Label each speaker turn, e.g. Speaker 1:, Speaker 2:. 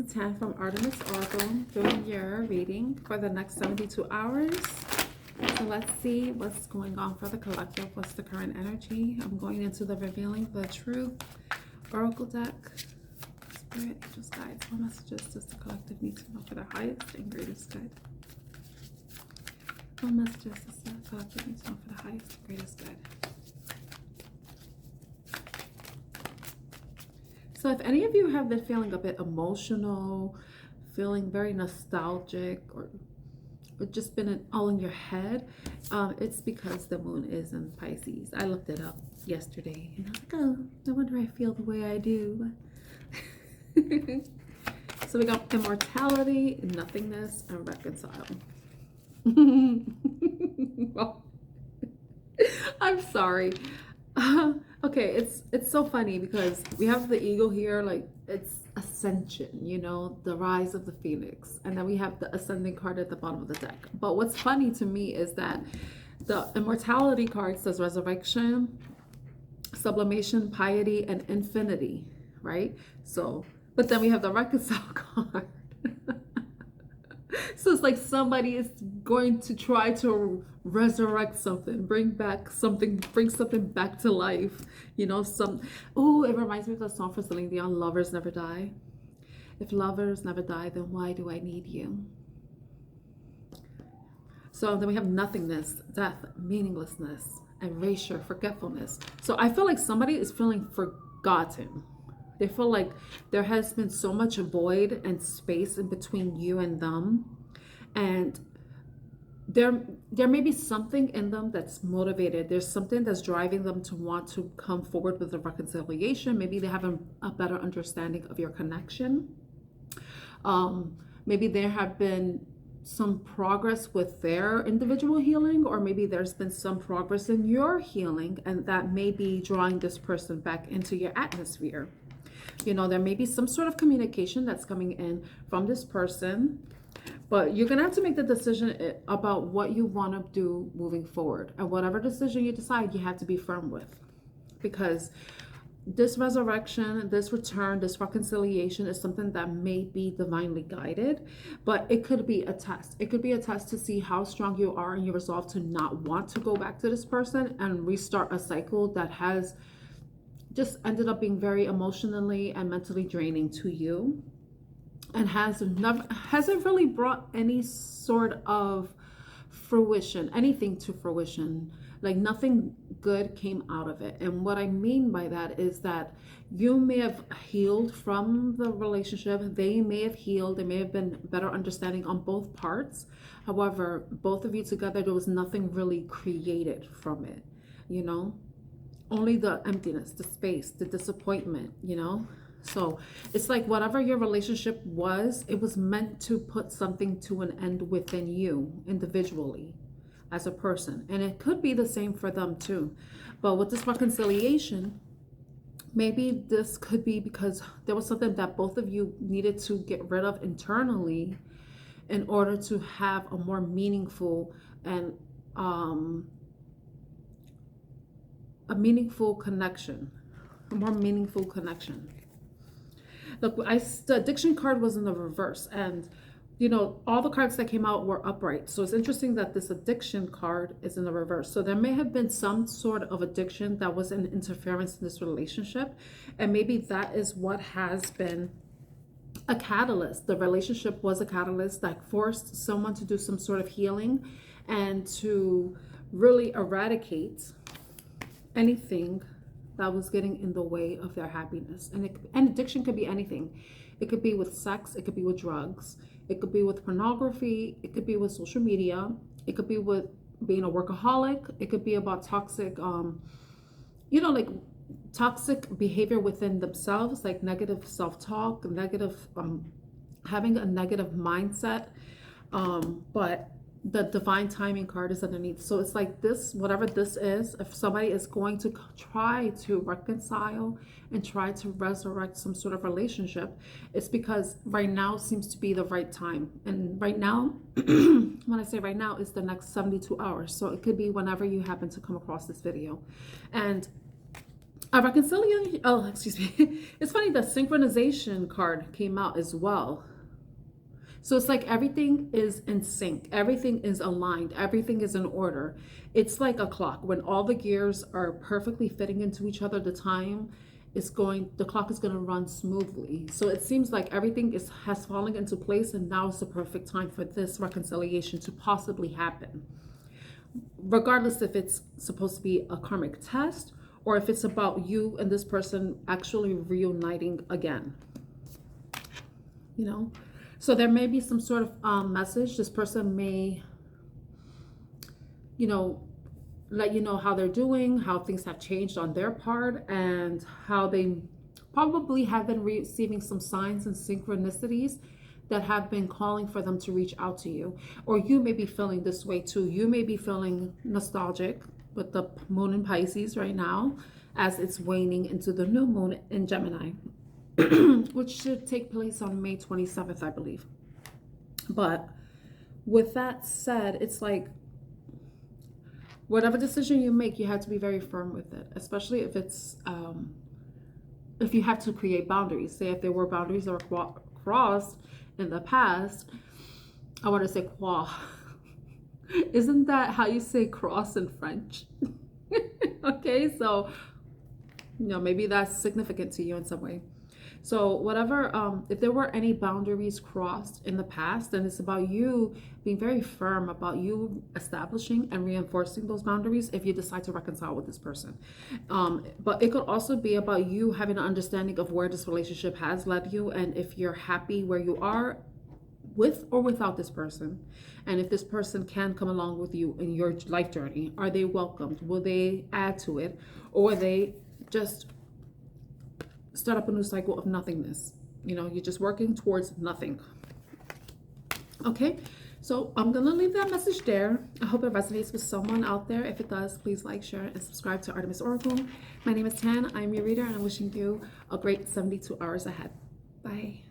Speaker 1: to 10 from Artemis Oracle, doing your reading for the next 72 hours. So let's see what's going on for the collective. What's the current energy? I'm going into the Revealing the Truth Oracle deck. Spirit, angels, guides, what messages does the collective need to know for their highest and greatest good? What messages does the collective need to know for the highest and greatest good? So if any of you have been feeling a bit emotional, feeling very nostalgic, or just been all in your head, it's because the moon is in Pisces. I looked it up yesterday and I was like, oh, no wonder I feel the way I do. So we got immortality, nothingness, and reconcile. Well, I'm sorry. Okay, it's so funny because we have the eagle here, like it's ascension, you know, the rise of the phoenix, and then we have the ascending card at the bottom of the deck. But what's funny to me is that the immortality card says resurrection, sublimation, piety, and infinity, right? So, but then we have the reconcile card. So it's like somebody is going to try to resurrect something, bring something back to life. You know, oh, it reminds me of the song for Celine Dion, Lovers Never Die. If lovers never die, then why do I need you? So then we have nothingness, death, meaninglessness, erasure, forgetfulness. So I feel like somebody is feeling forgotten. They feel like there has been so much void and space in between you and them. And there may be something in them that's motivated. There's something that's driving them to want to come forward with a reconciliation. Maybe they have a better understanding of your connection. Maybe there have been some progress with their individual healing, or maybe there's been some progress in your healing, and that may be drawing this person back into your atmosphere. You know, there may be some sort of communication that's coming in from this person, but you're gonna have to make the decision about what you want to do moving forward. And whatever decision you decide, you have to be firm with, because this resurrection, this return, this reconciliation is something that may be divinely guided, but it could be a test. It could be a test to see how strong you are in your resolve to not want to go back to this person and restart a cycle that has just ended up being very emotionally and mentally draining to you, and hasn't really brought any sort of fruition, anything to fruition. Like nothing good came out of it. And what I mean by that is that you may have healed from the relationship. They may have healed. There may have been better understanding on both parts. However, both of you together, there was nothing really created from it, you know? Only the emptiness, the space, the disappointment, you know? So it's like whatever your relationship was, it was meant to put something to an end within you individually as a person. And it could be the same for them too. But with this reconciliation, maybe this could be because there was something that both of you needed to get rid of internally in order to have a more meaningful and a meaningful connection, a more meaningful connection. Look, the addiction card was in the reverse, and you know, all the cards that came out were upright. So it's interesting that this addiction card is in the reverse. So there may have been some sort of addiction that was an interference in this relationship, and maybe that is what has been a catalyst. The relationship was a catalyst that forced someone to do some sort of healing and to really eradicate anything that was getting in the way of their happiness. And addiction could be anything. It could be with sex, it could be with drugs, it could be with pornography, it could be with social media, it could be with being a workaholic, it could be about toxic you know, like toxic behavior within themselves, like negative self-talk, negative having a negative mindset. But the divine timing card is underneath. So it's like this, whatever this is, if somebody is going to try to reconcile and try to resurrect some sort of relationship, it's because right now seems to be the right time. And right now, when I say right now, it's the next 72 hours. So it could be whenever you happen to come across this video. And A reconciliation, oh, excuse me. It's funny, the synchronization card came out as well. So it's like everything is in sync, everything is aligned, everything is in order. It's like a clock. When all the gears are perfectly fitting into each other, the clock is going to run smoothly. So it seems like everything has fallen into place, and now is the perfect time for this reconciliation to possibly happen. Regardless if it's supposed to be a karmic test or if it's about you and this person actually reuniting again, you know. So there may be some sort of message. This person may, you know, let you know how they're doing, how things have changed on their part, and how they probably have been receiving some signs and synchronicities that have been calling for them to reach out to you. Or you may be feeling this way too. You may be feeling nostalgic with the moon in Pisces right now, as it's waning into the new moon in Gemini, which should take place on May 27th, I believe. But with that said, it's like, whatever decision you make, you have to be very firm with it, especially if it's, if you have to create boundaries. Say if there were boundaries that were crossed in the past, I want to say croix. Isn't that how you say cross in French? Okay, so, you know, maybe that's significant to you in some way. So whatever, if there were any boundaries crossed in the past, then it's about you being very firm, about you establishing and reinforcing those boundaries if you decide to reconcile with this person. But it could also be about you having an understanding of where this relationship has led you, and if you're happy where you are with or without this person, and if this person can come along with you in your life journey. Are they welcomed? Will they add to it? Or will they just start up a new cycle of nothingness? You know, you're just working towards nothing. Okay, so I'm gonna leave that message there. I hope it resonates with someone out there. If it does, please like, share, and subscribe to Artemis Oracle. My name is Tan. I'm your reader, and I'm wishing you a great 72 hours ahead. Bye.